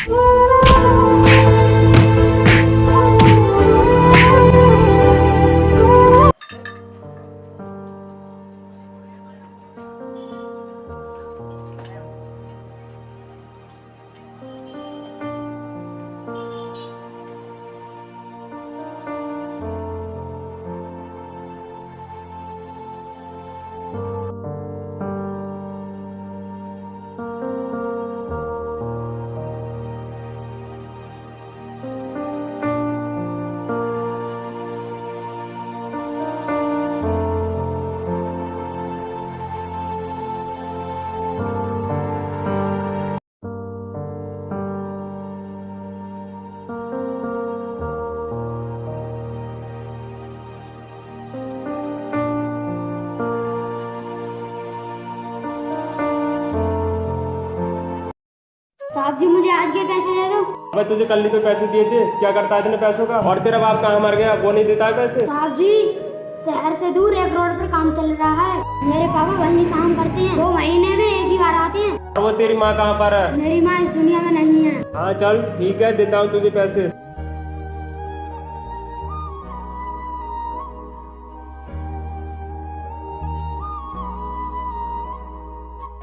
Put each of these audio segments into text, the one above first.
साहब जी मुझे आज के पैसे दे दो। मैं तुझे कल ही तो पैसे दिए थे, क्या करता है इतने पैसों का? और तेरा बाप कहाँ मर गया, वो नहीं देता है पैसे? साहब जी शहर से दूर एक रोड पर काम चल रहा है, मेरे पापा वहीं काम करते हैं, 2 महीने में एक ही बार आते हैं। और वो तेरी माँ कहाँ पर है? मेरी माँ इस दुनिया में नहीं है। हाँ चल ठीक है, देता हूँ तुझे पैसे।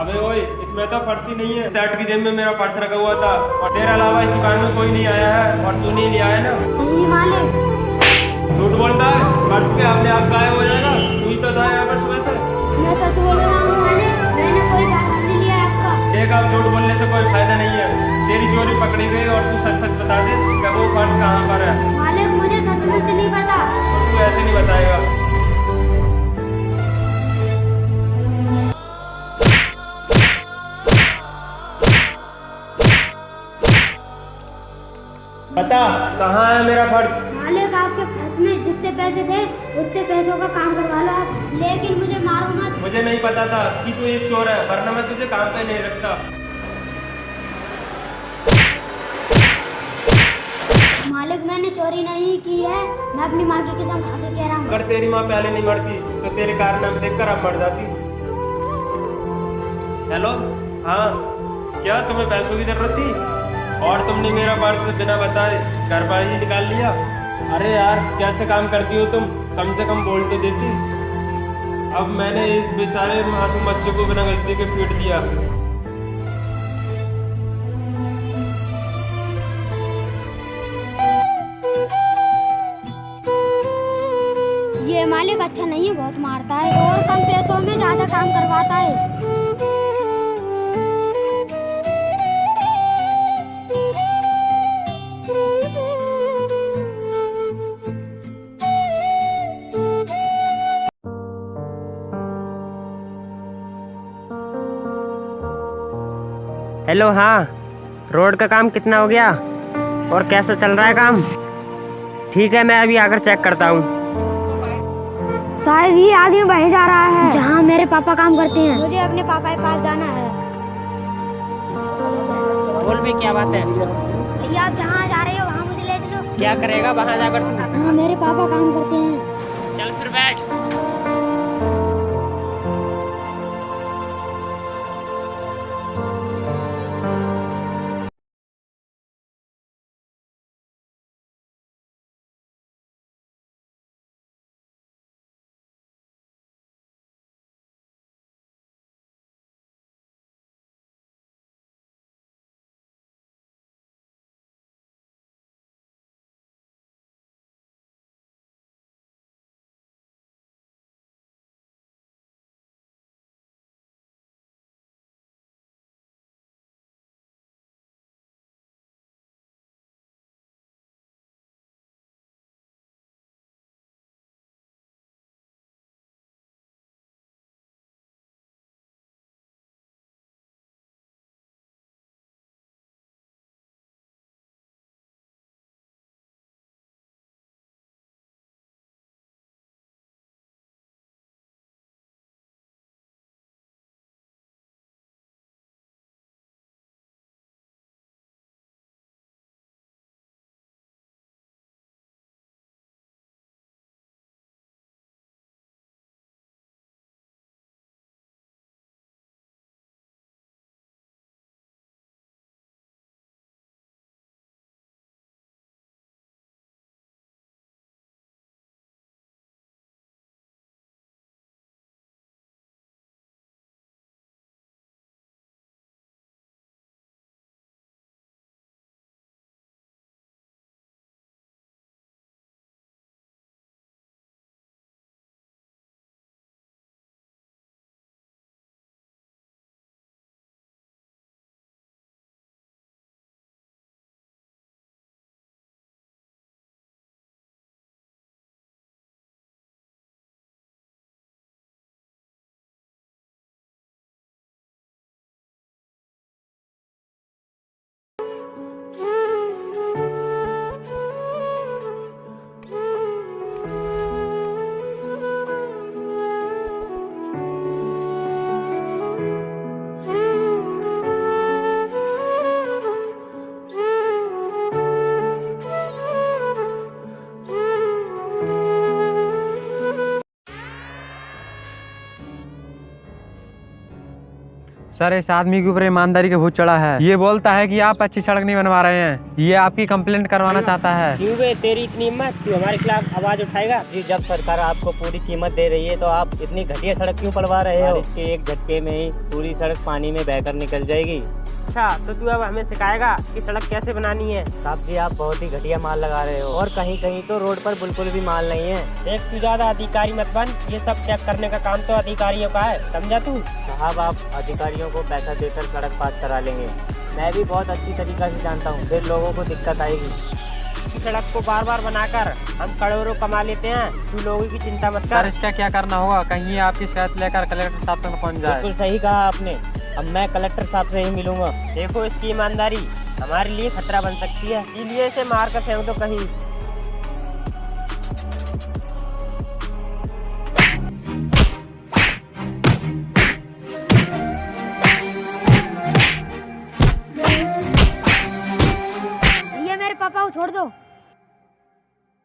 अबे ओए, इसमें तो पर्स ही नहीं है। शर्ट की जेब में मेरा पर्स रखा हुआ था, और तेरे अलावा इस दुकान में कोई नहीं आया है, और तू नहीं लिया है ना? नहीं मालिक। झूठ बोलता है, पर्स के अपने आप गायब हो जाएगा। तू ही तो था यहाँ पर सुबह से। मैं सच बोल रहा हूँ मालिक, मैंने कोई पर्स नहीं लिया आपका। देख अब झूठ बोलने से कोई फायदा नहीं है, तेरी चोरी पकड़ी गई और तू सच सच बता दे कि वो पर्स कहाँ पर है। मालिक मुझे सचमुच नहीं पता। तो तू ऐसे नहीं बताएगा। बता कहाँ है मेरा पर्स? मालिक आपके पर्स में जितने पैसे थे उतने पैसों का काम करवा लो आप, लेकिन मुझे मारो मत। मुझे नहीं पता था कि तू एक चोर है, वरना मैं तुझे काम पे नहीं रखता। मालिक मैंने चोरी नहीं की है, मैं अपनी माँ की कसम खा के कह रहा हूँ। अगर तेरी माँ पहले नहीं मरती तो तेरे कारनामे देखकर अब मर जाती। हेलो, हाँ क्या तुम्हें पैसों की जरूरत थी? और तुमने मेरा पर्स बिना बताए घर पर ही निकाल लिया? अरे यार कैसे काम करती हो तुम, कम से कम बोल तो देती। अब मैंने इस बेचारे मासूम बच्चे को बिना गलती के पीट दिया। ये मालिक अच्छा नहीं है, बहुत मारता है और कम पैसों में ज्यादा काम करवाता है। हेलो, हाँ रोड का काम कितना हो गया और कैसा चल रहा है काम? ठीक है, मैं अभी आकर चेक करता हूँ। शायद ये आदमी वहीं जा रहा है जहाँ मेरे पापा काम करते हैं। मुझे अपने पापा के पास जाना है। बोल भी, क्या बात है? भैया आप जहाँ जा रहे हो वहाँ मुझे ले चलो। क्या करेगा वहाँ जाकर तू? हाँ मेरे पापा काम करते हैं। चल फिर बैठ। सर इस आदमी के ऊपर ईमानदारी का भूत चढ़ा है। ये बोलता है कि आप अच्छी सड़क नहीं बनवा रहे हैं। ये आपकी कंप्लेंट करवाना चाहता है। क्यों बे, तेरी इतनी हिम्मत, तू हमारे खिलाफ आवाज उठाएगा? जी, जब सरकार आपको पूरी कीमत दे रही है तो आप इतनी घटिया सड़क क्यों पड़वा रहे हो? इसके एक झटके में ही पूरी सड़क पानी में बहकर निकल जाएगी। अच्छा, तो तू अब हमें सिखाएगा कि सड़क कैसे बनानी है? साहब जी, आप बहुत ही घटिया माल लगा रहे हो और कहीं कहीं तो रोड पर बिल्कुल भी माल नहीं है। देख, तू ज्यादा अधिकारी मत बन। ये सब चेक करने का काम तो अधिकारियों का है, समझा तू? साहब, आप अधिकारियों को पैसा देकर सड़क पास करा लेंगे। मैं भी बहुत अच्छी तरीका से जानता हूँ, फिर लोगों को दिक्कत आएगी। इस सड़क को बार बार बनाकर हम करोड़ों कमा लेते हैं, तू लोगों की चिंता मत सर कर। इसका क्या करना होगा? कहीं ये आपकी शिकायत लेकर कलेक्टर साहब तक पहुँच जाए। बिल्कुल सही कहा आपने। अब मैं कलेक्टर साहब से ही मिलूंगा। देखो, इसकी ईमानदारी हमारे लिए खतरा बन सकती है, इसलिए इसे मार कर फेंक दो कहीं। ये मेरे पापा को छोड़ दो।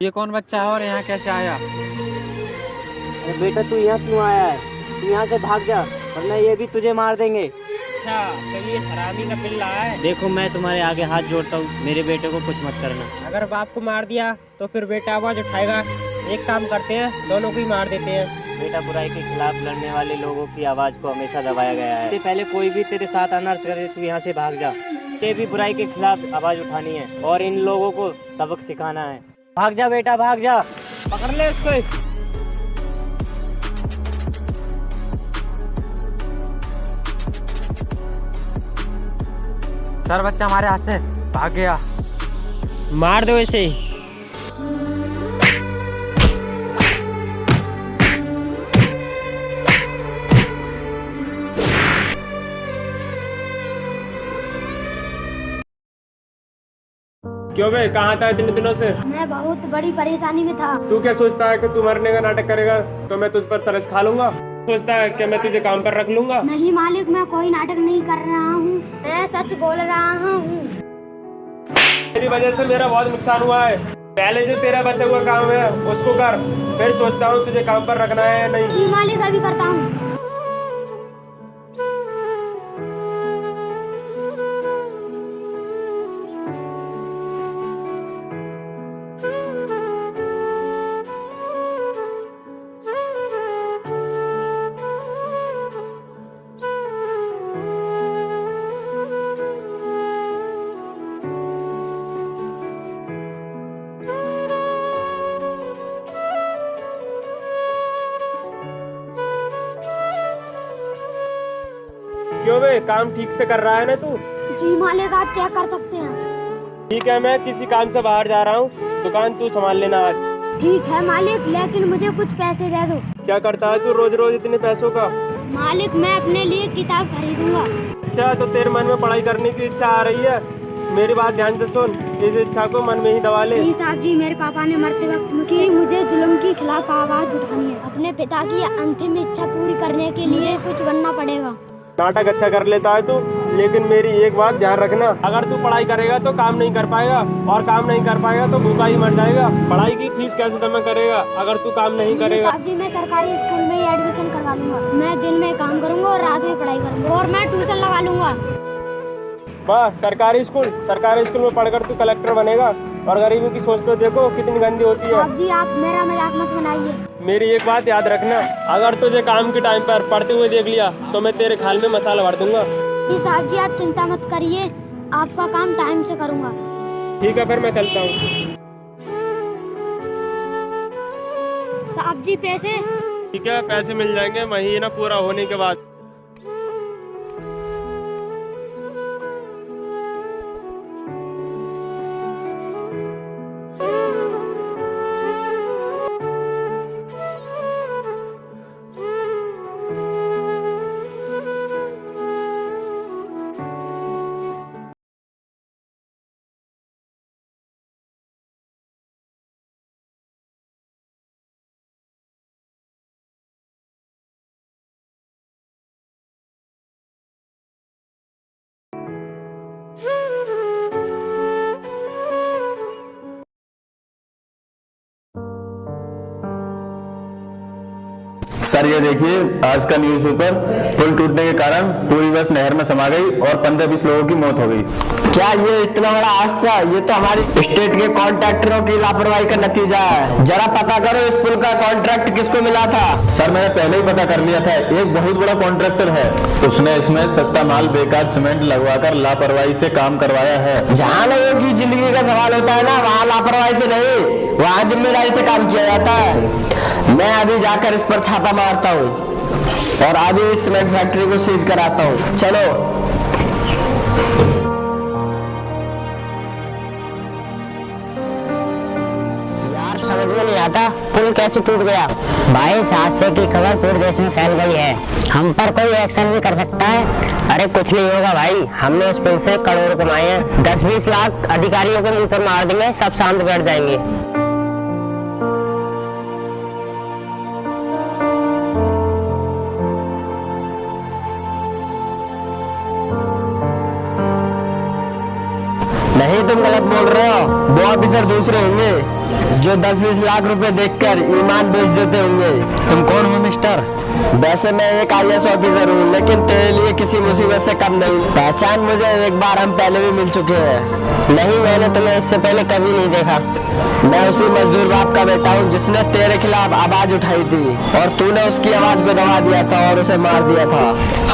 ये कौन बच्चा है और यहाँ कैसे आया? अरे बेटा, तू यहाँ क्यों आया है? तू यहाँ से भाग जा, वरना ये भी तुझे मार देंगे। अच्छा, तो ये शराबी का पिल्ला है। देखो, मैं तुम्हारे आगे हाथ जोड़ता हूँ, मेरे बेटे को कुछ मत करना। अगर बाप को मार दिया तो फिर बेटा आवाज उठाएगा। एक काम करते हैं, दोनों को ही मार देते हैं। बेटा, बुराई के खिलाफ लड़ने वाले लोगों की आवाज को हमेशा दबाया गया है। इससे पहले कोई भी तेरे साथ अनर्थ करे, तू यहाँ से भाग जा। ते भी बुराई के खिलाफ आवाज उठानी है और इन लोगों को सबक सिखाना है। भाग जा बेटा, भाग जा। पकड़ ले इसको। सर बच्चा हमारे हाथ से भाग गया। मार दो इसे। क्यों बे, कहाँ था इतने दिनों से? मैं बहुत बड़ी परेशानी में था। तू क्या सोचता है कि तू मरने का नाटक करेगा तो मैं तुझ पर तरस खा लूंगा? सोचता है कि मैं तुझे काम पर रख लूंगा? नहीं मालिक, मैं कोई नाटक नहीं कर रहा हूँ, मैं सच बोल रहा हूँ। तेरी वजह से मेरा बहुत नुकसान हुआ है। पहले जो तेरा बचा हुआ काम है उसको कर, फिर सोचता हूँ तुझे काम पर रखना है या नहीं। जी मालिक, अभी करता हूँ। क्यों बे, काम ठीक से कर रहा है ना तू? जी मालिक, आप चेक कर सकते हैं। ठीक है, मैं किसी काम से बाहर जा रहा हूँ, दुकान तू संभाल लेना आज। ठीक है मालिक, लेकिन मुझे कुछ पैसे दे दो। क्या करता है तू रोज रोज इतने पैसों का? मालिक, मैं अपने लिए किताब खरीदूंगा। अच्छा, तो तेरे मन में पढ़ाई करने की इच्छा आ रही है? मेरी बात ध्यान से सुन, इस इच्छा को मन में ही दबा ले। जी साहब जी, मेरे पापा ने मरते वक्त मुझसे मुझे जुल्म के खिलाफ आवाज उठानी है। अपने पिता की अंतिम इच्छा पूरी करने के लिए कुछ बनना पड़ेगा। नाटक अच्छा कर लेता है तू, लेकिन मेरी एक बात ध्यान रखना, अगर तू पढ़ाई करेगा तो काम नहीं कर पाएगा, और काम नहीं कर पाएगा तो भूखा ही मर जाएगा। पढ़ाई की फीस कैसे जमा करेगा अगर तू काम नहीं करेगा? साहब जी, मैं सरकारी स्कूल में ही एडमिशन करवा लूंगा। मैं दिन में काम करूंगा और रात में पढ़ाई करूंगा, और मैं ट्यूशन लगा लूंगा। वाह, सरकारी स्कूल में पढ़कर तू कलेक्टर बनेगा। और गरीबों की सोच तो देखो कितनी गंदी होती है। साहब जी, आप मेरा मजाक मत बनाइए। मेरी एक बात याद रखना, अगर तुझे काम के टाइम पर पढ़ते हुए देख लिया तो मैं तेरे खाल में मसाला भर दूंगा। जी साहब जी, आप चिंता मत करिए, आपका काम टाइम से करूंगा। ठीक है, फिर मैं चलता हूँ। साहब जी, पैसे? ठीक है, पैसे मिल जाएंगे महीना पूरा होने के बाद। सर ये देखिए आज का न्यूज़पेपर, पुल टूटने के कारण पूरी बस नहर में समा गई और 15-20 लोगों की मौत हो गई। क्या ये इतना बड़ा हादसा? ये तो हमारी स्टेट के कॉन्ट्रैक्टरों की लापरवाही का नतीजा है। जरा पता करो इस पुल का कॉन्ट्रैक्ट किसको मिला था। सर मैंने पहले ही पता कर लिया था, एक बहुत बड़ा कॉन्ट्रैक्टर है, उसने इसमें सस्ता माल बेकार सीमेंट लगवाकर लापरवाही से काम करवाया है। जहाँ लोगों की जिंदगी का सवाल होता है ना, वहाँ लापरवाही से नहीं, वहाँ जिम्मेदारी से काम किया जाता है। मैं अभी जाकर इस पर छापा मारता हूँ और अभी इस सीमेंट फैक्ट्री को सीज कराता हूँ। चलो। यार समझ में नहीं आता पुल कैसे टूट गया। भाई इस हादसे की खबर पूरे देश में फैल गई है, हम पर कोई एक्शन भी कर सकता है? अरे कुछ नहीं होगा भाई, हमने उस पुल से करोड़ कमाए हैं। 10-20 लाख अधिकारियों के मुंह पर मार देंगे, सब शांत बैठ जाएंगे। नहीं तुम गलत बोल रहे हो, वो ऑफिसर दूसरे होंगे जो 10-20 लाख रुपए देखकर ईमान बेच देते होंगे। तुम कौन हो मिस्टर? वैसे मैं एक IAS ऑफिसर हूँ, लेकिन तेरे लिए किसी मुसीबत से कम नहीं। पहचान मुझे एक बार हम पहले भी मिल चुके हैं। नहीं, मैंने तुम्हें इससे पहले कभी नहीं देखा। मैं उसी मजदूर बाप का बेटा हूँ जिसने तेरे खिलाफ आवाज उठाई थी और तूने उसकी आवाज को दबा दिया था और उसे मार दिया था।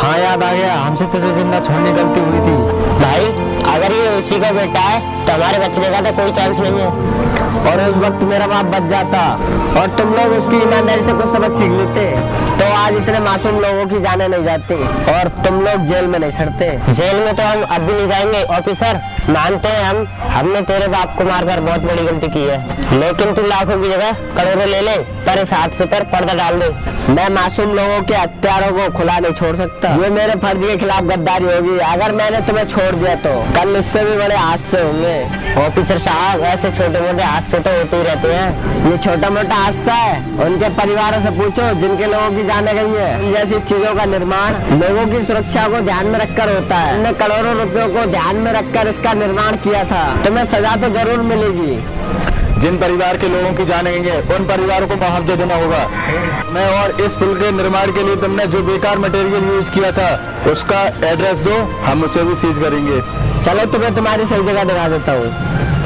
हाँ याद आ गया, हमसे तुझे जिंदा छोड़ने की गलती हुई थी। भाई अगर ये उसी का बेटा है तो हमारे बचने का तो कोई चांस नहीं है। और उस वक्त मेरा बाप बच जाता और तुम लोग उसकी ईमानदारी से कुछ सबक सीख लेते तो आज इतने मासूम लोगों की जाने नहीं जाती और तुम लोग जेल में नहीं सड़ते। जेल में तो हम अब भी नहीं जाएंगे ऑफिसर, मानते हैं हमने तेरे बाप को मारकर बहुत बड़ी गलती की है, लेकिन तू लाखों की जगह करोड़ों ले ले, पर इस हादसे पर पर्दा डाल दे। मैं मासूम लोगों के हत्यारों को खुला नहीं छोड़ सकता, ये मेरे फर्ज के खिलाफ गद्दारी होगी। अगर मैंने तुम्हें छोड़ दिया तो कल इससे भी बड़े हादसे होंगे। ऑफिसर साहब ऐसे छोटे मोटे हादसे तो होते ही रहते हैं, ये छोटा मोटा हादसा है। उनके परिवारों से पूछो जिनके लोगों की जाने गई है। इन जैसी चीजों का निर्माण लोगों की सुरक्षा को ध्यान में रखकर होता है। हमने करोड़ों रुपयों को ध्यान में रखकर इसका निर्माण किया था, तुम्हें सजा तो जरूर मिलेगी। जिन परिवार के लोगों की जाने गई है उन परिवारों को मुआवजा देना होगा। मैं और इस पुल के निर्माण के लिए तुमने जो बेकार मटेरियल यूज किया था उसका एड्रेस दो, हम उसे भी सीज करेंगे। चलो तुम्हें तुम्हारी सही जगह दिखा देता हूँ।